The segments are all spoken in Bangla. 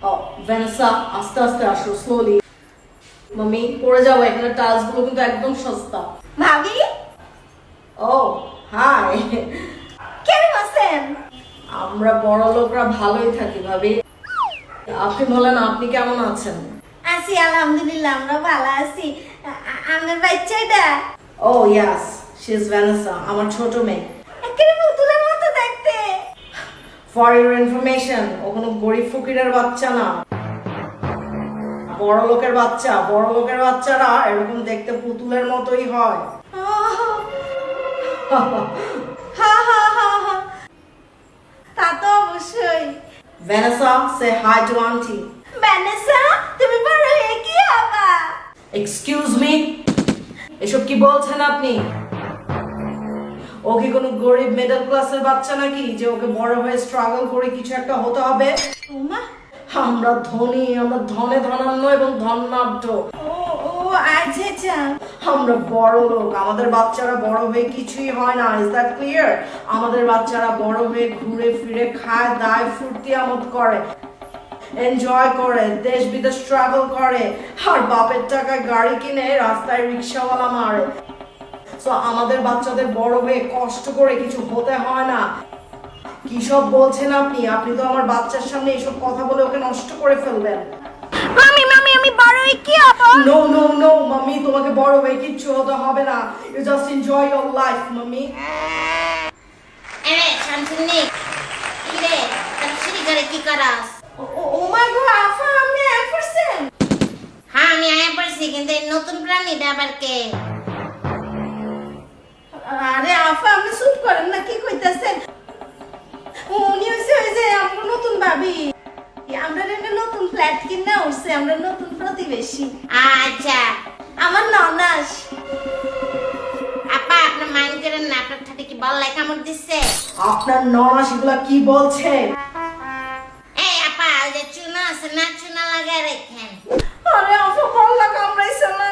ও ভ্যানেসা, আস্তে আস্তে আসো, স্লোলি। মাম্মি পড়ে যাবো, এখানে টাইলস গুলো কিন্তু একদম সস্তা। ভাবি ও হাই। কেমন আছেন? আমরা বড় লোকরা ভালোই থাকি ভাবি। আপনি বলেন, আপনি কেমন আছেন? আছি আলহামদুলিল্লাহ, আমরা ভালো আছি। আমার বাচ্চাটা ও ইয়াস, শি ইজ ভ্যানেসা, আমার ছোট মেয়ে। একেবারে পুতুলের মতো দেখতে। ফর ইউর ইনফরমেশন, ও কোনো গরিব ফকিরের বাচ্চা না, বড় লোকের বাচ্চা। বড় লোকের বাচ্চারা এরকম দেখতে পুতুলের মতোই হয়। হা হা হা হা, তা তো অবশ্যই। ভ্যানেসা, সে হাই টু আন্টি। ভ্যানেসা, তুমি বড় হয়ে কি হবা? এক্সকিউজ মি, এসব কি বলছেন আপনি? ও কি কোনো গরিব মিডল ক্লাসের বাচ্চা নাকি যে ওকে বড় হয়ে স্ট্রাগল করে কিছু একটা হতে হবে? ওমা, আমরা ধনী, আমরা ধনে ধনান্য এবং ধনাঢ্য। ও ও আচ্ছা আচ্ছা। আমরা বড় লোক, আমাদের বাচ্চারা বড় হয়ে কিছুই হয় না। Is that clear? আমাদের বাচ্চারা বড় হয়ে ঘুরে ফিরে খায় দায়, ফুর্তি আমোদ করে, এনজয় করে, দেশ বিদেশ ট্রাভেল করে, আর বাপের টাকায় গাড়ি কিনে রাস্তায় রিক্সাওয়ালা মারে। সো আমাদের বাচ্চাদের বড় হয়ে কষ্ট করে কিছু হতে হয় না। কি সব বলছেন আপনি? আপনি তো আমার বাচ্চার সামনে এসব কথা বলে ওকে নষ্ট করে ফেলবেন। মামি মামি, আমি বড় হয়ে কি হবো? নো নো নো মাম্মি, তোমাকে বড় হয়ে কিচ্ছু হতে হবে না। You just enjoy your life mummy. এরে শামসুন্নি, কি রে তাফসিরি করে কি করাস? ও মাই গড, আফা আপনি আয় করছেন? হ্যাঁ আমি আয়া পড়ছি, কিন্তু এই নতুন প্রাণীটা আবার কে? আরে আফা, আপনি চুপ করেন না, কি কইতাছেন? উনি হইছে ওই যে আমরা নতুন ভাবি, আমরা একটা নতুন ফ্ল্যাট কিনা উঠছে, আমরা নতুন প্রতিবেশী। আচ্ছা আমার ননাস। আপা, আপনার মাইন্ড করেন না, আপনার ঠাটে কি বল লেখা কামড় দিচ্ছে? আপনার ননাস এগুলা কি বলছে? এই আপা, ওই যে চুনা আছে না, চুনা লাগায় রেখেন। আরে আফা, বললা কামড়াইছে না?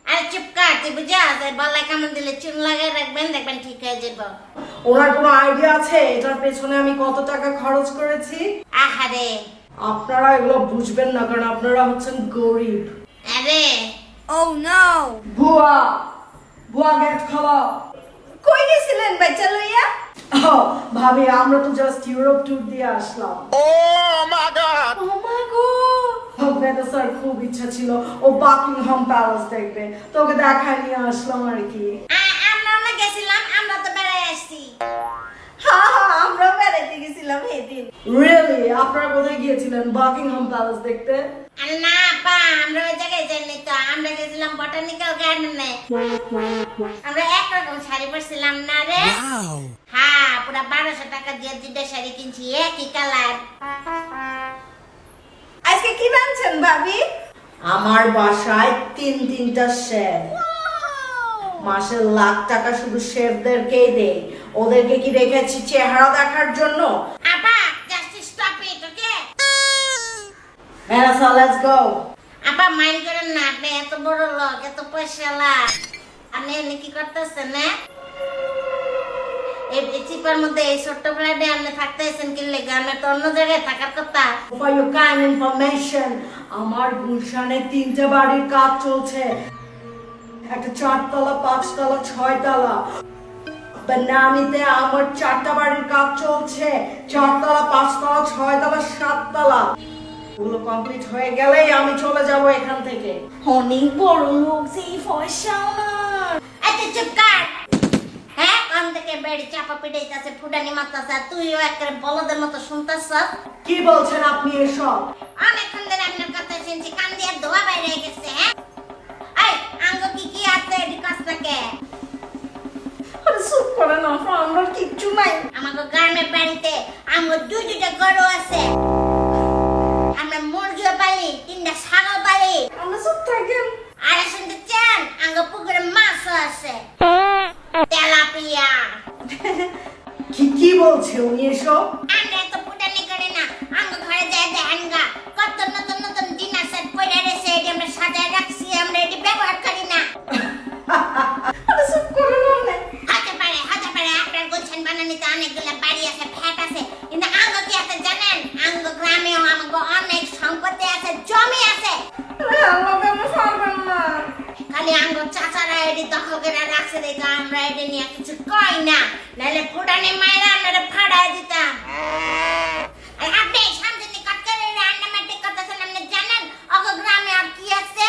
আরে চুপ কর, তুই বুঝা বল কামড় দিলে চুন লাগায় রাখবেন, দেখবেন ঠিক হয়ে যাবো। ওনার কোনো আইডিয়া আছে এটার পেছনে আমি কত টাকা খরচ করেছি? আহারে, আপনারা এগুলো বুঝবেন না, কারণ আপনারা হচ্ছেন গরিব। আরে ও নো। বুয়া, বুয়া গেট খোলো। কই গেছিলেন বাচ্চা লইয়া? ও ভাবি, আমরা তো জাস্ট ইউরোপ ট্যুর দিয়ে আসলাম। ও মা গো। ভ্যানেসার খুব ইচ্ছা ছিল ও বাকিংহাম প্যালেস দেখবে, তো ওকে দেখায় নিয়ে আসলাম আর কি। আমরা না গেছিলাম, আমরা তো বেড়াই আসছি। হ্যাঁ হ্যাঁ, আমরা বেড়াইতে গেছিলাম সেদিন। রিয়েলি? আপনারা কোথায় গিয়েছিলেন বাকিংহাম প্যালেস দেখতে? আরে না আপা, আমরা ওই জায়গায় যাইনি তো, আমরা গেছিলাম বটানিক্যাল গার্ডেনে। আমরা একরকম শাড়ি পরছিলাম না রে? হ্যাঁ, পুরা 1200 টাকা দিয়ে দুইটা শাড়ি কিনছি, একই কালার। আজকে কি রাঁধছেন ভাবি? আমার বাসায় তিনটা শেফ, মাসে লাখ টাকা শুধু শেফদেরকেই দেই। ওদেরকে কি রেখেছি চেহারা দেখার জন্য? আপা, just stop it, okay? Vanessa, let's go. আপা মাইন্ড করেন না, আপনি এত বড় লোক, এত পয়সাওয়ালা, আপনি এমনি কি করতেছেন না? এই চিপার মধ্যে এই ছোট্ট ফ্ল্যাটে আপনি থাকতেছেন কি লেগে? আমরা তো অন্য জায়গায় থাকার কথা। ফর ইউর কাইন্ড ইনফরমেশন, আমার গুলশানে 3টে বাড়ির কাজ চলছে। একটা 4তলা, 5তলা, 6তলা। বানানিতে আমার 4টা বাড়ির কাজ চলছে, 4তলা, 5তলা, 6তলা, 7তলা। ওগুলো কমপ্লিট হয়ে গেলেই আমি চলে যাব এখান থেকে। অনেক বড় লোক, সেই ফর্সা না। আচ্ছা চুপ কর। হ্যাঁ, কোন থেকে বেড়ি চাপা পিটাইতাছে, ফুটানি মারতাছে, আর তুইও একেবারে বলদের মতো শুনতাছস। কি বলছেন আপনি এসব? অনেকক্ষণ ধরে আপনার কথা শুনছি, কান দিয়ে ধোয়া বাইরে গেছে। হ্যাঁ, এই আঙ্গ কি আছে ডিকাসটাকে? আরে চুপ করেন আফা, আমরা কিচ্ছু নাই। আমাকে গ্রামের বাড়িতে আঙ্গ দুইটা গরু আছে, আমরা মুরগিও পালি, 3টা ছাগল পালি। আমরা চুপ থাকেন। আরে শুনতে চান, আঙ্গ পুকুরে মাছও আছে, তেলাপিয়া। কি বলছে উনি এসব? আমরা তো ফুটানি করে না, আঙ্গ ঘরে যায় দেখেন গা, কত নতুন নতুন ডিনার সেট পড়ে রয়েছে, এটি আমরা সাজায় রাখছি, আমরা এটি ব্যবহার করি না। আরে চুপ করেন না। হতে পারে আপনার গুলশান বানানিতে অনেকগুলো বাড়ি আছে, ফ্ল্যাট আছে, কিন্তু আঙ্গ কি আছে জানেন? আঙ্গ গ্রামেও আমাকে অনেক আমরা এটা নিয়ে কিছু কই না, নাহলে ফুটানি মাইরা আমরা ফাড়াই দিতাম। আর আপনি শান্তিতে কথা বলে রান্নামাটি কথা আপনি জানেন অগ গ্রামে আর কি আছে?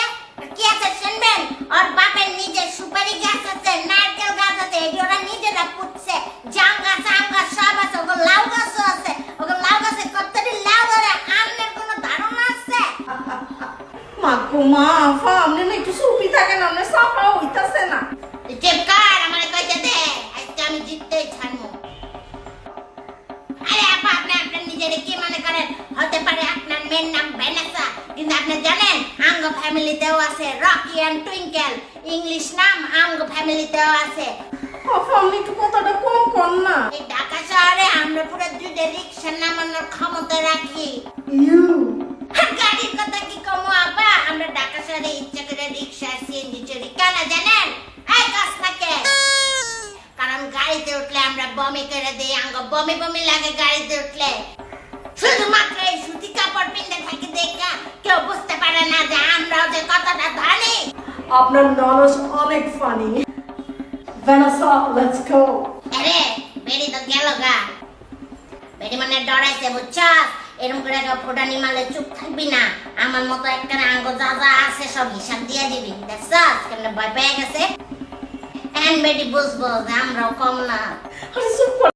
কি আছে শুনবেন? আর বাপের নিজের সুপারি গাছ আছে, নারকেল গাছ আছে, এটি ওরা নিজেরা পুঁতছে। জাম গাছ, আম গাছ সব আছে, ওগুলো লাউ গাছও আছে। ওগুলো লাউ গাছে কতটি লাউ ধরে আপনার কোনো ধারণা আছে? মা আফা আপনি না একটু চুপি থাকেন, আপনি সাফা হইতাছে না। চিপকার আমারে কইতে দে, আজকে আমি জিততেই ছাড়বো। আরে আপা, আপনি আপনার নিজেরে কি মনে করেন? হতে পারে আপনার মেয়ের নাম ভ্যানেসা, কিন্তু আপনি জানেন আঙ্গ ফ্যামিলিতেও আছে রকি এন্ড টুইঙ্কেল, ইংলিশ নাম আঙ্গ ফ্যামিলিতেও আছে। আফা আপনি একটু কথাটা কম কর না। এই ঢাকা শহরে আমরা পুরো দুইটা রিক্সা নামানোর ক্ষমতা রাখি। আর গাড়ির কথা কি কমো আপা, আমরা ঢাকা শহরে ইচ্ছা করে রিক্সা সিএনজি চড়ি কেন জানেন? এই কাজ থাকে, কারণ গাড়িতে উঠলে আমরা বমি করে দিই, আঙ্গ বমি বমি লাগে গাড়িতে উঠলে। শুধুমাত্র এই সুতি কাপড় পিন্ধে থাকি দেখা কেউ বুঝতে পারে না যে আমরাও যে কতটা ধনী। আপনার ননস অনেক ফানি। Vanessa, let's go. আরে বেরি তো গেল গা, বেরি মানে ডরাইছে বুঝছস? এরকম করে ফুটানি মালে চুপ থাকবি না, আমার মতো একটা আঙ্গ যা যা আছে সব হিসাব দিয়ে দিবি। দেখছস কেমনে ভয় পেয়ে গেছে? এন্ড বেটি বুঝবো যে আমরাও কম না। আরে চুপ কর।